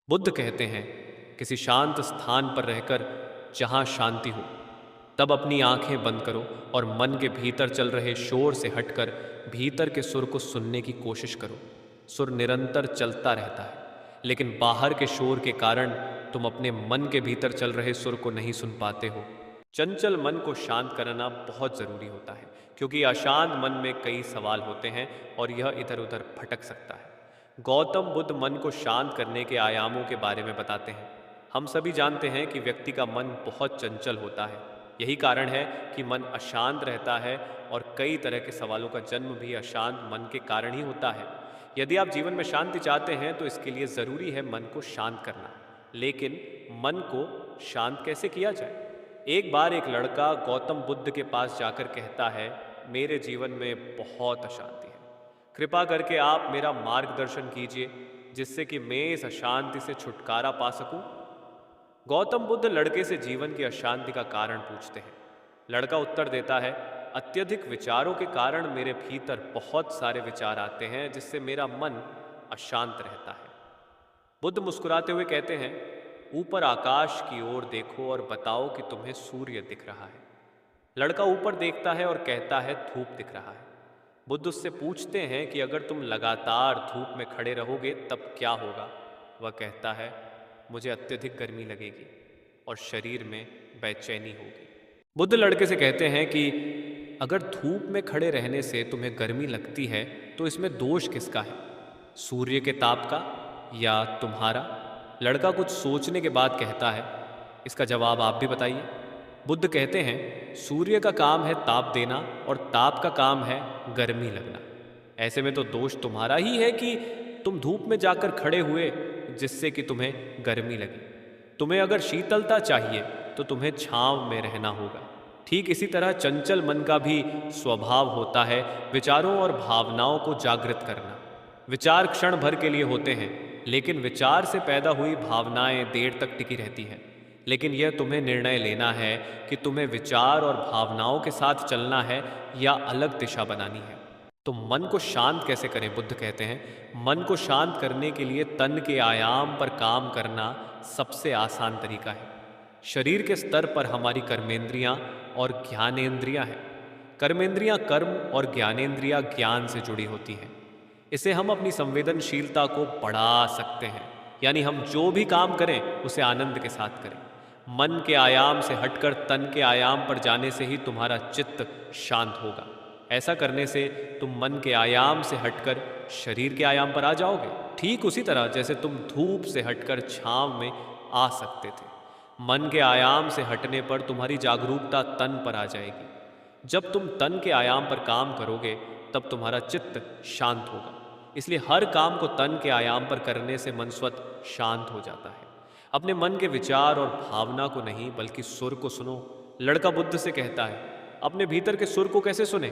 बुद्ध कहते हैं, किसी शांत स्थान पर रहकर जहाँ शांति हो, तब अपनी आंखें बंद करो और मन के भीतर चल रहे शोर से हटकर भीतर के सुर को सुनने की कोशिश करो। सुर निरंतर चलता रहता है, लेकिन बाहर के शोर के कारण तुम अपने मन के भीतर चल रहे सुर को नहीं सुन पाते हो। चंचल मन को शांत करना बहुत ज़रूरी होता है, क्योंकि अशांत मन में कई सवाल होते हैं और यह इधर उधर भटक सकता है। गौतम बुद्ध मन को शांत करने के आयामों के बारे में बताते हैं। हम सभी जानते हैं कि व्यक्ति का मन बहुत चंचल होता है। यही कारण है कि मन अशांत रहता है और कई तरह के सवालों का जन्म भी अशांत मन के कारण ही होता है। यदि आप जीवन में शांति चाहते हैं तो इसके लिए ज़रूरी है मन को शांत करना। लेकिन मन को शांत कैसे किया जाए? एक बार एक लड़का गौतम बुद्ध के पास जाकर कहता है, मेरे जीवन में बहुत अशांति है, कृपा करके आप मेरा मार्गदर्शन कीजिए जिससे कि मैं इस अशांति से छुटकारा पा सकूं। गौतम बुद्ध लड़के से जीवन की अशांति का कारण पूछते हैं। लड़का उत्तर देता है, अत्यधिक विचारों के कारण मेरे भीतर बहुत सारे विचार आते हैं जिससे मेरा मन अशांत रहता है। बुद्ध मुस्कुराते हुए कहते हैं, ऊपर आकाश की ओर देखो और बताओ कि तुम्हें सूर्य दिख रहा है। लड़का ऊपर देखता है और कहता है, धूप दिख रहा है। बुद्ध उससे पूछते हैं कि अगर तुम लगातार धूप में खड़े रहोगे तब क्या होगा? वह कहता है, मुझे अत्यधिक गर्मी लगेगी और शरीर में बेचैनी होगी। बुद्ध लड़के से कहते हैं कि अगर धूप में खड़े रहने से तुम्हें गर्मी लगती है तो इसमें दोष किसका है, सूर्य के ताप का या तुम्हारा? लड़का कुछ सोचने के बाद कहता है, इसका जवाब आप भी बताइए। बुद्ध कहते हैं, सूर्य का काम है ताप देना और ताप का काम है गर्मी लगना। ऐसे में तो दोष तुम्हारा ही है कि तुम धूप में जाकर खड़े हुए जिससे कि तुम्हें गर्मी लगी। तुम्हें अगर शीतलता चाहिए तो तुम्हें छांव में रहना होगा। ठीक इसी तरह चंचल मन का भी स्वभाव होता है विचारों और भावनाओं को जागृत करना। विचार क्षण भर के लिए होते हैं, लेकिन विचार से पैदा हुई भावनाएं देर तक टिकी रहती हैं। लेकिन यह तुम्हें निर्णय लेना है कि तुम्हें विचार और भावनाओं के साथ चलना है या अलग दिशा बनानी है। तो मन को शांत कैसे करें? बुद्ध कहते हैं, मन को शांत करने के लिए तन के आयाम पर काम करना सबसे आसान तरीका है। शरीर के स्तर पर हमारी कर्मेंद्रियां और ज्ञानेंद्रियां हैं। कर्मेंद्रियां कर्म और ज्ञानेंद्रियां ज्ञान से जुड़ी होती हैं। इसे हम अपनी संवेदनशीलता को बढ़ा सकते हैं, यानी हम जो भी काम करें उसे आनंद के साथ करें। मन के आयाम से हटकर तन के आयाम पर जाने से ही तुम्हारा चित्त शांत होगा। ऐसा करने से तुम मन के आयाम से हटकर शरीर के आयाम पर आ जाओगे, ठीक उसी तरह जैसे तुम धूप से हटकर छांव में आ सकते थे। मन के आयाम से हटने पर तुम्हारी जागरूकता तन पर आ जाएगी। जब तुम तन के आयाम पर काम करोगे तब तुम्हारा चित्त शांत होगा। इसलिए हर काम को तन के आयाम पर करने से मन स्वतः शांत हो जाता है। अपने मन के विचार और भावना को नहीं बल्कि सुर को सुनो। लड़का बुद्ध से कहता है, अपने भीतर के सुर को कैसे सुने?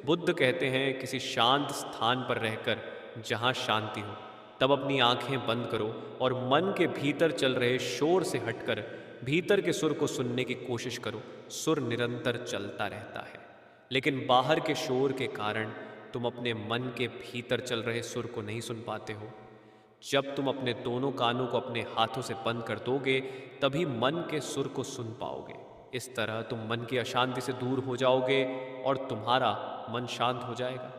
बुद्ध कहते हैं, किसी शांत स्थान पर रहकर जहाँ शांति हो, तब अपनी आंखें बंद करो और मन के भीतर चल रहे शोर से हटकर भीतर के सुर को सुनने की कोशिश करो। सुर निरंतर चलता रहता है, लेकिन बाहर के शोर के कारण तुम अपने मन के भीतर चल रहे सुर को नहीं सुन पाते हो। जब तुम अपने दोनों कानों को अपने हाथों से बंद कर दोगे तभी मन के सुर को सुन पाओगे। इस तरह तुम मन की अशांति से दूर हो जाओगे और तुम्हारा मन शांत हो जाएगा।